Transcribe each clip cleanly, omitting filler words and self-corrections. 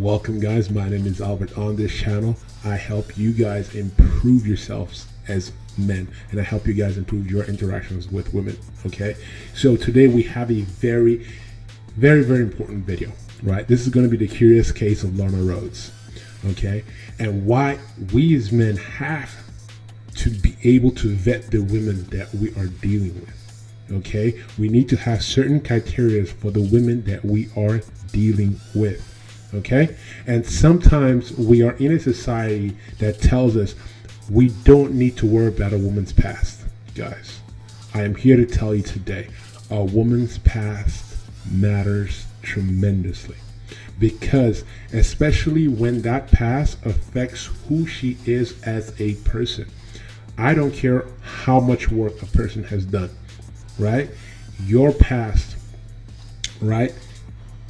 Welcome guys, my name is Albert. On this channel I help you guys improve yourselves as men, and I help you guys improve your interactions with women. Okay, so today we have a very important video, right? This is going to be the curious case of LANA RHOADES, okay, and why we as men have to be able to vet the women that we are dealing with. Okay, we need to have certain criteria for the women that we are dealing with. Okay, and sometimes we are in a society that tells us we don't need to worry about a woman's past. Guys, I am here to tell you today, a woman's past matters tremendously, because especially when that past affects who she is as a person. I don't care how much work a person has done, right? Your past, right,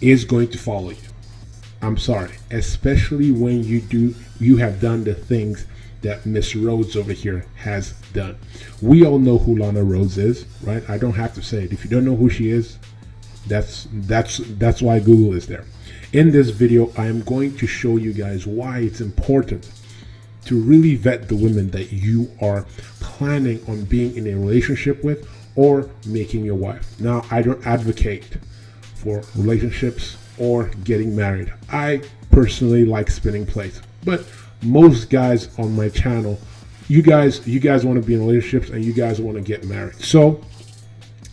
is going to follow you. I'm sorry, especially when you have done the things that Miss Rhodes over here has done. We all know who LANA RHOADES is, right? I don't have to say it. If you don't know who she is, that's why Google is there. In this video, I am going to show you guys why it's important to really vet the women that you are planning on being in a relationship with or making your wife. Now, I don't advocate for relationships or getting married. I personally like spinning plates, but most guys on my channel, you guys want to be in relationships and you guys want to get married. So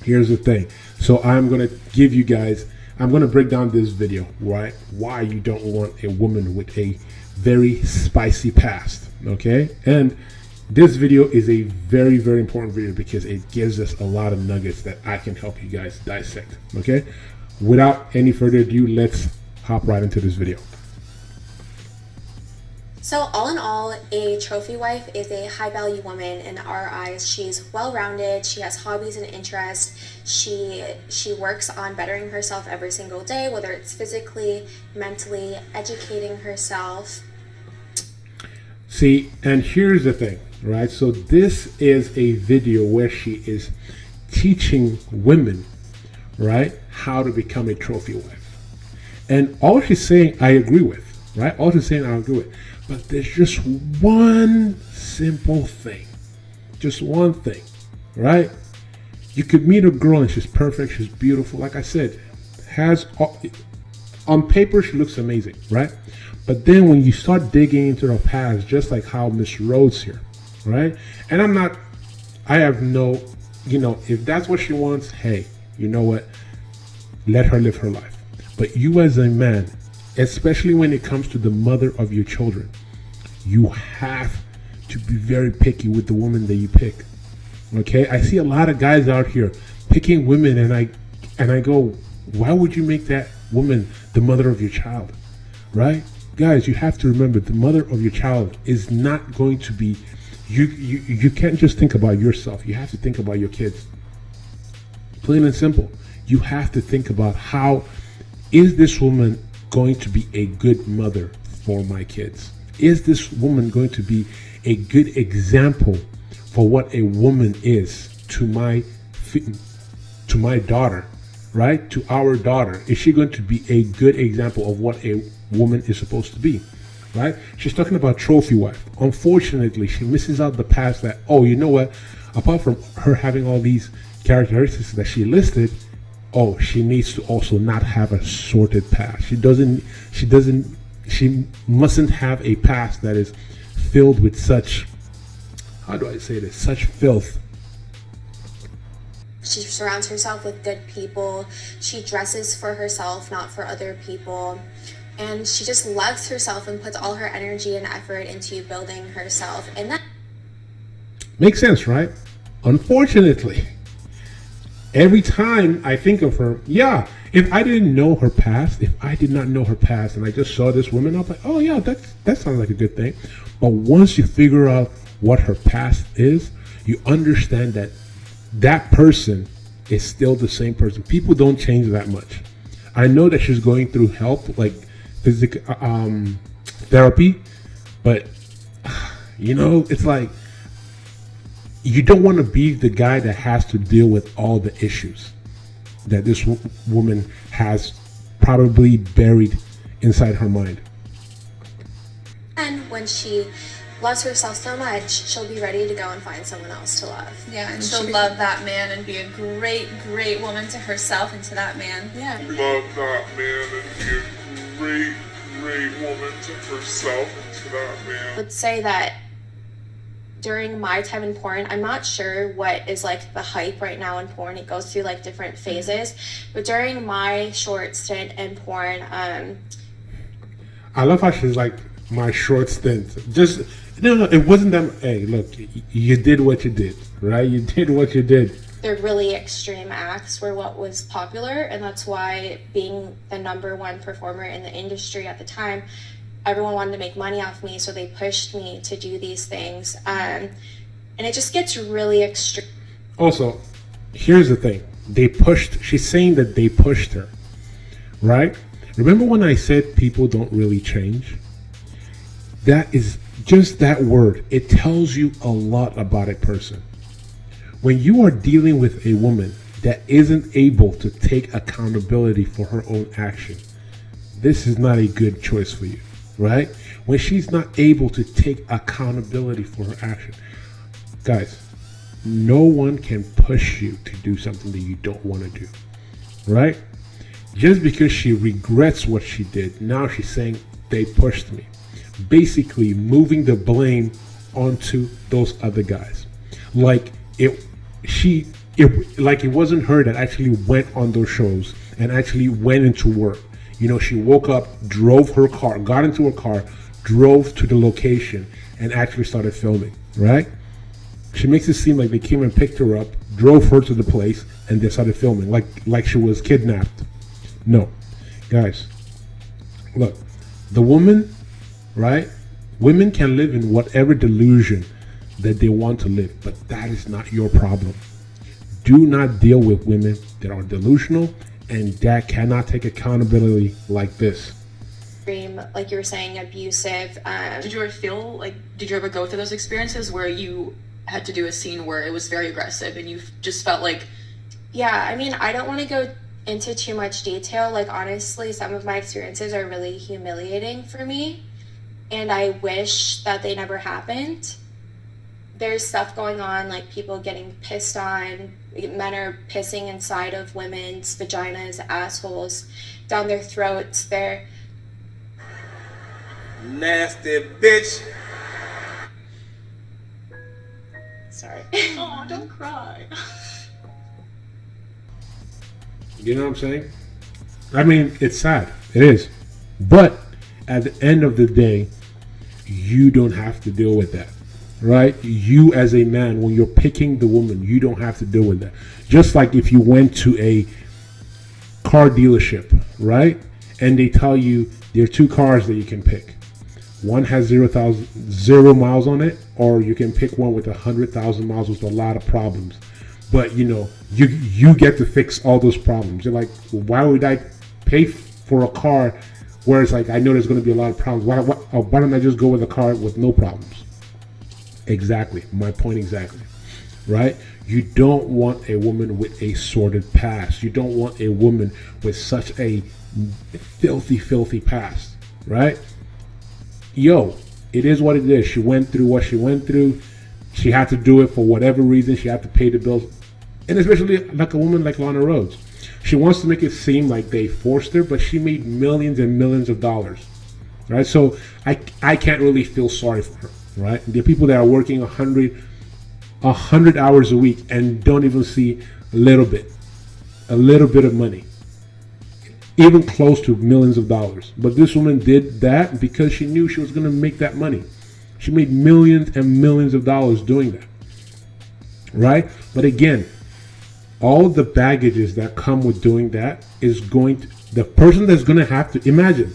here's the thing. So I'm going to give you guys, I'm going to break down this video, right? Why you don't want a woman with a very spicy past, okay? And this video is a very important video because it gives us a lot of nuggets that I can help you guys dissect, okay? Without any further ado, let's hop right into this video. So all in all, a trophy wife is a high value woman in our eyes. She's well-rounded, she has hobbies and interests, she works on bettering herself every single day, whether it's physically, mentally, educating herself. See, and here's the thing, right? So this is a video where she is teaching women, right, how to become a trophy wife. And all she's saying I agree with, right? All she's saying I agree with. But there's just one simple thing. Just one thing, right? You could meet a girl and she's perfect, she's beautiful. Like I said, on paper she looks amazing, right? But then when you start digging into her past, just like how Miss Rhodes here, right? And I have no, if that's what she wants, hey, you know what? Let her live her life. But you as a man, especially when it comes to the mother of your children, you have to be very picky with the woman that you pick. Okay? I see a lot of guys out here picking women, and I go, why would you make that woman the mother of your child? Right? Guys, you have to remember, the mother of your child is not going to be, you can't just think about yourself. You have to think about your kids. Plain and simple. You have to think about, how is this woman going to be a good mother for my kids? Is this woman going to be a good example for what a woman is to my daughter, right? To our daughter. Is she going to be a good example of what a woman is supposed to be, right? She's talking about trophy wife. Unfortunately, she misses out the past that, oh, you know what? Apart from her having all these characteristics that she listed, oh, she needs to also not have a sorted past. She mustn't have a past that is filled with such, how do I say this, such filth. She surrounds herself with good people. She dresses for herself, not for other people. And she just loves herself and puts all her energy and effort into building herself. And that makes sense, right? Unfortunately, every time I think of her, yeah, if I didn't know her past, if I did not know her past and I just saw this woman, I'm like, oh yeah, that sounds like a good thing. But once you figure out what her past is, you understand that that person is still the same person. People don't change that much. I know that she's going through help, like physical therapy, but it's like, you don't want to be the guy that has to deal with all the issues that this woman has probably buried inside her mind. And when she loves herself so much, she'll be ready to go and find someone else to love. Yeah, and she'll love that man and be a great, great woman to herself and to that man. Yeah. Love that man and be a great, great woman to herself and to that man. I would say that during my time in porn, I'm not sure what is like the hype right now in porn. It goes through like different phases. But during my short stint in porn, I love how she's like, my short stint. Just, no, it wasn't that. Hey, look, you did what you did, right? You did what you did. the really extreme acts were what was popular, and that's why, being the #1 performer in the industry at the time, everyone wanted to make money off me, so they pushed me to do these things. And it just gets really extreme. Also, here's the thing. She's saying that they pushed her, right? Remember when I said people don't really change? That is just that word. It tells you a lot about a person. When you are dealing with a woman that isn't able to take accountability for her own action, this is not a good choice for you, right? When she's not able to take accountability for her action. Guys, no one can push you to do something that you don't want to do, right? Just because she regrets what she did, now she's saying they pushed me. Basically moving the blame onto those other guys. Like it wasn't her that actually went on those shows and actually went into work. You know, she woke up, drove her car, got into her car, drove to the location, and actually started filming, right? She makes it seem like they came and picked her up, drove her to the place, and they started filming, like she was kidnapped. No, guys, look, the woman, right? Women can live in whatever delusion that they want to live, but that is not your problem. Do not deal with women that are delusional and that cannot take accountability like this. Like you were saying, abusive. Did you ever go through those experiences where you had to do a scene where it was very aggressive and you just felt like... Yeah, I mean, I don't want to go into too much detail. Like, honestly, some of my experiences are really humiliating for me, and I wish that they never happened. There's stuff going on, like people getting pissed on, men are pissing inside of women's vaginas, assholes, down their throats. They're nasty bitch. sorry. Oh, don't cry. You know what I'm saying? I mean, it's sad. It is. But at the end of the day, you don't have to deal with that, right? You as a man, when you're picking the woman, you don't have to deal with that. Just like if you went to a car dealership, right? And they tell you there are 2 cars that you can pick. One has 0 miles on it, or you can pick one with 100,000 miles with a lot of problems. But you know, you get to fix all those problems. You're like, well, why would I pay for a car where it's like, I know there's going to be a lot of problems? Why don't I just go with a car with no problems? Exactly. My point exactly. Right? You don't want a woman with a sordid past. You don't want a woman with such a filthy, filthy past. Right? Yo, it is what it is. She went through what she went through. She had to do it for whatever reason. She had to pay the bills. And especially like a woman like LANA RHOADES. She wants to make it seem like they forced her, but she made millions and millions of dollars. Right? So I can't really feel sorry for her. Right? There are people that are working 100 hours a week and don't even see a little bit of money. Even close to millions of dollars. But this woman did that because she knew she was going to make that money. She made millions and millions of dollars doing that. Right? But again, all the baggages that come with doing that is the person that's going to have to, imagine,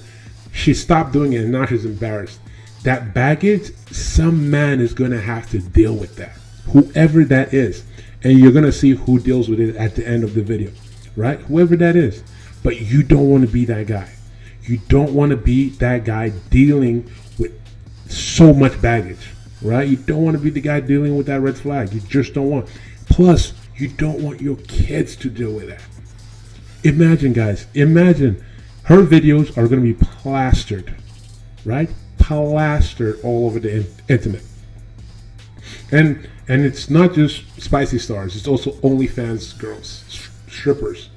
she stopped doing it and now she's embarrassed. That baggage, some man is going to have to deal with that. Whoever that is. And you're going to see who deals with it at the end of the video. Right? Whoever that is. But you don't want to be that guy. You don't want to be that guy dealing with so much baggage. Right? You don't want to be the guy dealing with that red flag. You just don't want. Plus, you don't want your kids to deal with that. Imagine, guys. Imagine her videos are going to be plastered. Right? plastered all over the internet. And it's not just spicy stars. It's also OnlyFans girls, strippers,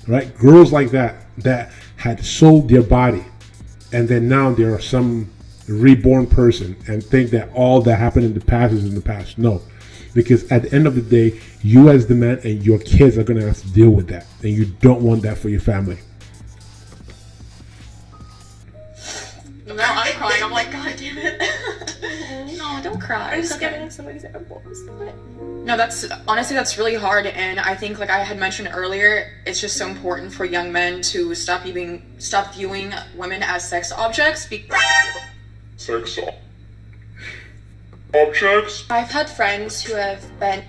right? Girls like that had sold their body, and then now they are some reborn person and think that all that happened in the past is in the past. No, because at the end of the day, you as the man and your kids are going to have to deal with that, and you don't want that for your family. Now I'm crying. I'm like, God damn it. No, don't cry. I'm It's just okay. giving some examples. No, that's honestly, that's really hard, and I think, like I had mentioned earlier, it's just so important for young men to stop viewing women as sex objects. Sex objects. I've had friends who have been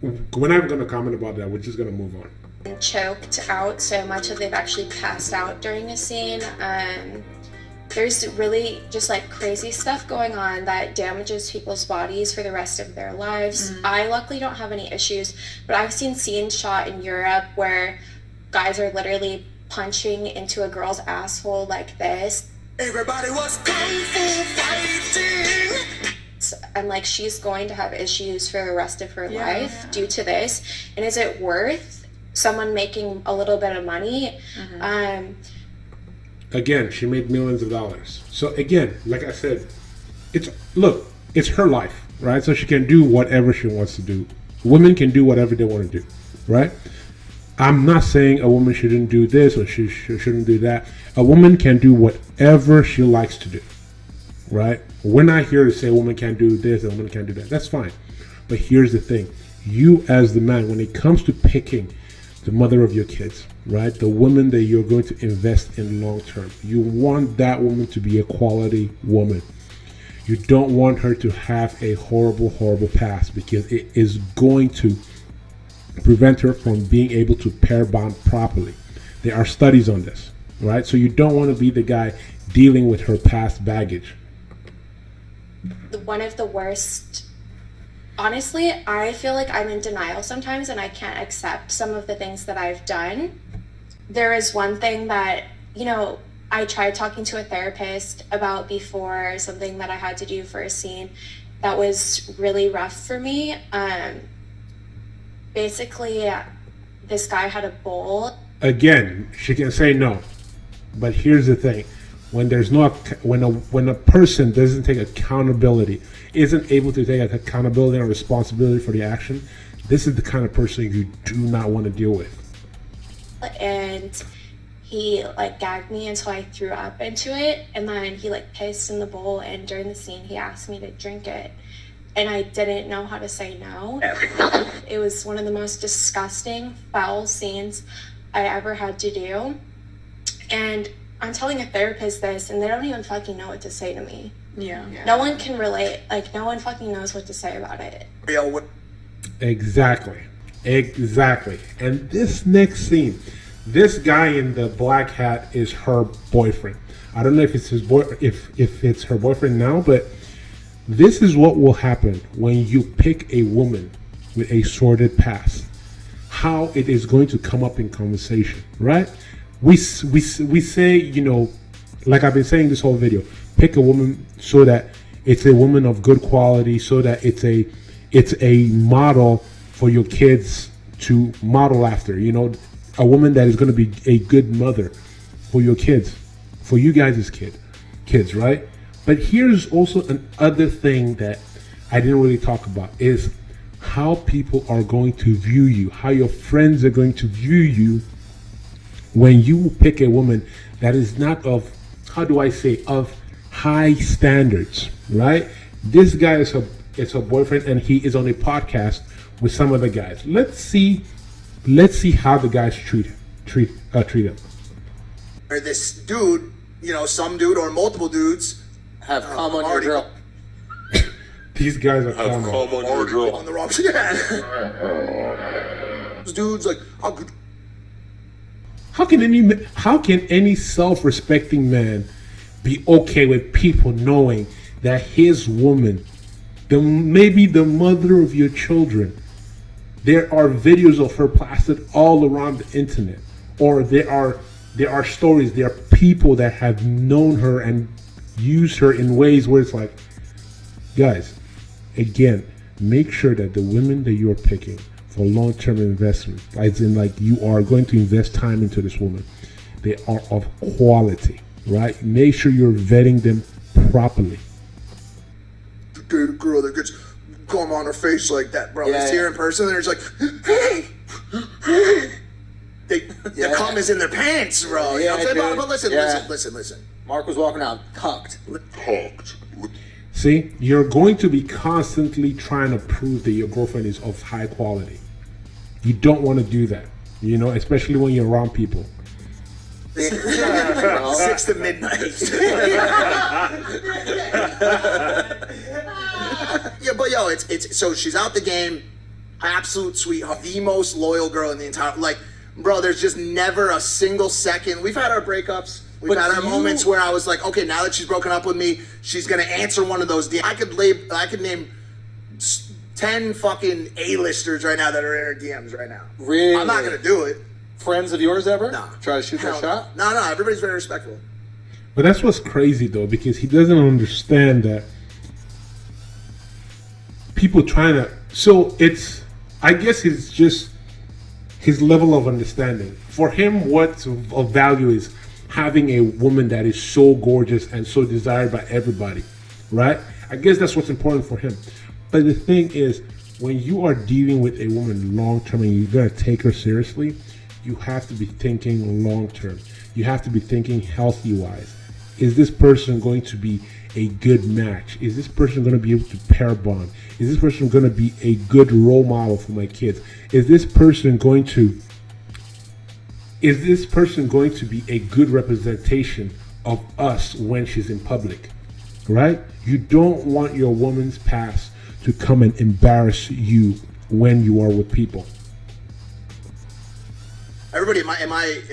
We're not even going to comment about that. We're just going to move on. choked out so much that they've actually passed out during a scene. There's really just like crazy stuff going on that damages people's bodies for the rest of their lives. I luckily don't have any issues, but I've seen scenes shot in Europe where guys are literally punching into a girl's asshole like this. Everybody was kung fu fighting. And like she's going to have issues for the rest of her life due to this. And is it worth someone making a little bit of money? Again, she made millions of dollars. So again, like I said, it's her life, right? So she can do whatever she wants to do. Women can do whatever they want to do, right? I'm not saying a woman shouldn't do this or she shouldn't do that. A woman can do whatever she likes to do, right? We're not here to say a woman can't do this and a woman can't do that. That's fine. But here's the thing. You as the man, when it comes to picking the mother of your kids, right? The woman that you're going to invest in long term. You want that woman to be a quality woman. You don't want her to have a horrible, horrible past, because it is going to prevent her from being able to pair bond properly. There are studies on this, right? So you don't want to be the guy dealing with her past baggage. One of the worst. Honestly, I feel like I'm in denial sometimes and I can't accept some of the things that I've done. There is one thing that, I tried talking to a therapist about before, something that I had to do for a scene that was really rough for me. Basically, this guy had a bowl. Again, she can say no, but here's the thing: when there's no when a person doesn't take accountability, isn't able to take accountability and responsibility for the action, this is the kind of person you do not want to deal with. And he gagged me until I threw up into it, and then he pissed in the bowl, and during the scene he asked me to drink it, and I didn't know how to say no. It was one of the most disgusting, foul scenes I ever had to do, and I'm telling a therapist this and they don't even fucking know what to say to me. Yeah. No one can relate. No one fucking knows what to say about it. Exactly. And this next scene, this guy in the black hat is her boyfriend. I don't know if it's if it's her boyfriend now, but this is what will happen when you pick a woman with a sordid past. How it is going to come up in conversation, right? We say, like I've been saying this whole video, pick a woman so that it's a woman of good quality, so that it's a model for your kids to model after. A woman that is going to be a good mother for your kids, for you guys as kids, right? But here's also another thing that I didn't really talk about, is how people are going to view you, how your friends are going to view you when you pick a woman that is not of high standards, right? This guy is her boyfriend, and he is on a podcast with some of the guys. Let's see how the guys treat him. Or this dude, some dude or multiple dudes have come on your drill. These guys are Have come on your drill. on the wrong shit. Those dudes How can any self-respecting man be okay with people knowing that his woman, maybe the mother of your children, there are videos of her plastered all around the internet, or there are stories, there are people that have known her and use her in ways where it's like, guys, again, make sure that the women that you're picking for long-term investment, as in like you are going to invest time into this woman, they are of quality, right? Make sure you're vetting them properly. To date a girl that gets gum on her face like that, bro. Yeah, It's here in person, and it's like, hey, the cum is in their pants, bro. You know what I'm saying? dude. But listen, Yeah. listen. Mark was walking out cocked. See, you're going to be constantly trying to prove that your girlfriend is of high quality. You don't want to do that, you know, especially when you're around people. 6 to midnight. Yeah, but yo, it's so she's out the game, absolute sweetheart, the most loyal girl in the entire, like, bro, there's just never a single second. We've had our breakups. We've had our moments where I was like, okay, now that she's broken up with me, she's gonna answer one of those DMs. I could name 10 fucking A-listers right now that are in her DMs right now. Really? I'm not gonna do it. Friends of yours ever? No. Try to shoot that shot? No, everybody's very respectful. But that's what's crazy though, because he doesn't understand that people trying to. So it's, I guess it's just his level of understanding. For him, what's of value is having a woman that is so gorgeous and so desired by everybody, right? I guess that's what's important for him. But the thing is, when you are dealing with a woman long term and you're gonna take her seriously, you have to be thinking long term. You have to be thinking healthy wise. Is this person going to be a good match? Is this person going to be able to pair bond? Is this person going to be a good role model for my kids? Is this person going to be a good representation of us when she's in public? Right? You don't want your woman's past to come and embarrass you when you are with people. Everybody in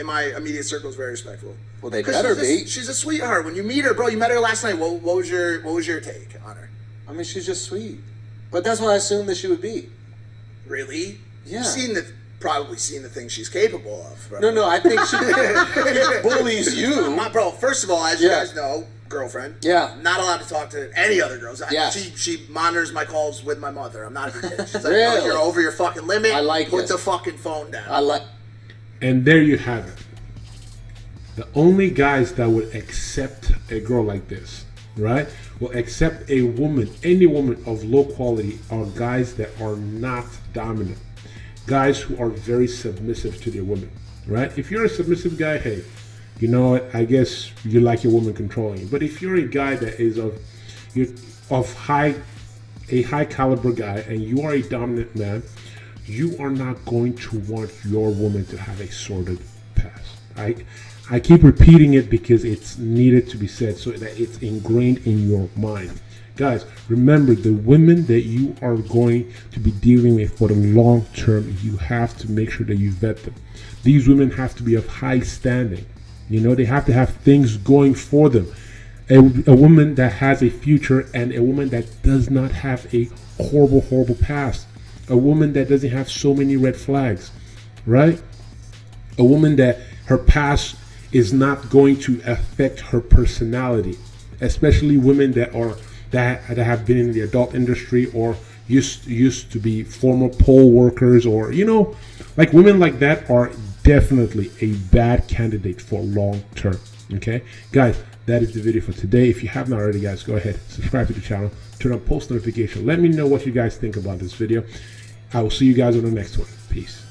my immediate circle is very respectful. Well, they 'Cause better she's be. She's a sweetheart. When you meet her, bro, you met her last night. What was your take on her? I mean, she's just sweet. But that's what I assumed that she would be. Really? Yeah. You've probably seen the things she's capable of. Bro. No, I think she bullies you. Bro, first of all, as you guys know, girlfriend. Yeah. Not allowed to talk to any other girls. Yeah. She monitors my calls with my mother. I'm not a bitch. She's like, Really? no, you're over your fucking limit. I like Put this. the fucking phone down. I like. And there you have it. The only guys that would accept a girl like this, right, will accept a woman, any woman of low quality, are guys that are not dominant. Guys who are very submissive to their women, right? If you're a submissive guy, hey, you know what? I guess you like your woman controlling you. But if you're a guy that is a high caliber guy and you are a dominant man, you are not going to want your woman to have a sordid past. I keep repeating it because it's needed to be said so that it's ingrained in your mind. Guys, remember, the women that you are going to be dealing with for the long term, you have to make sure that you vet them. These women have to be of high standing. You know, they have to have things going for them. A woman that has a future and a woman that does not have a horrible past. A woman that doesn't have so many red flags, right? A woman that her past is not going to affect her personality, especially women that have been in the adult industry or used to be former poll workers, or, you know, like women like that are definitely a bad candidate for long term. Okay, guys, that is the video for today. If you haven't already, guys, go ahead, subscribe to the channel, turn on post notification. Let me know what you guys think about this video. I will see you guys on the next one. Peace.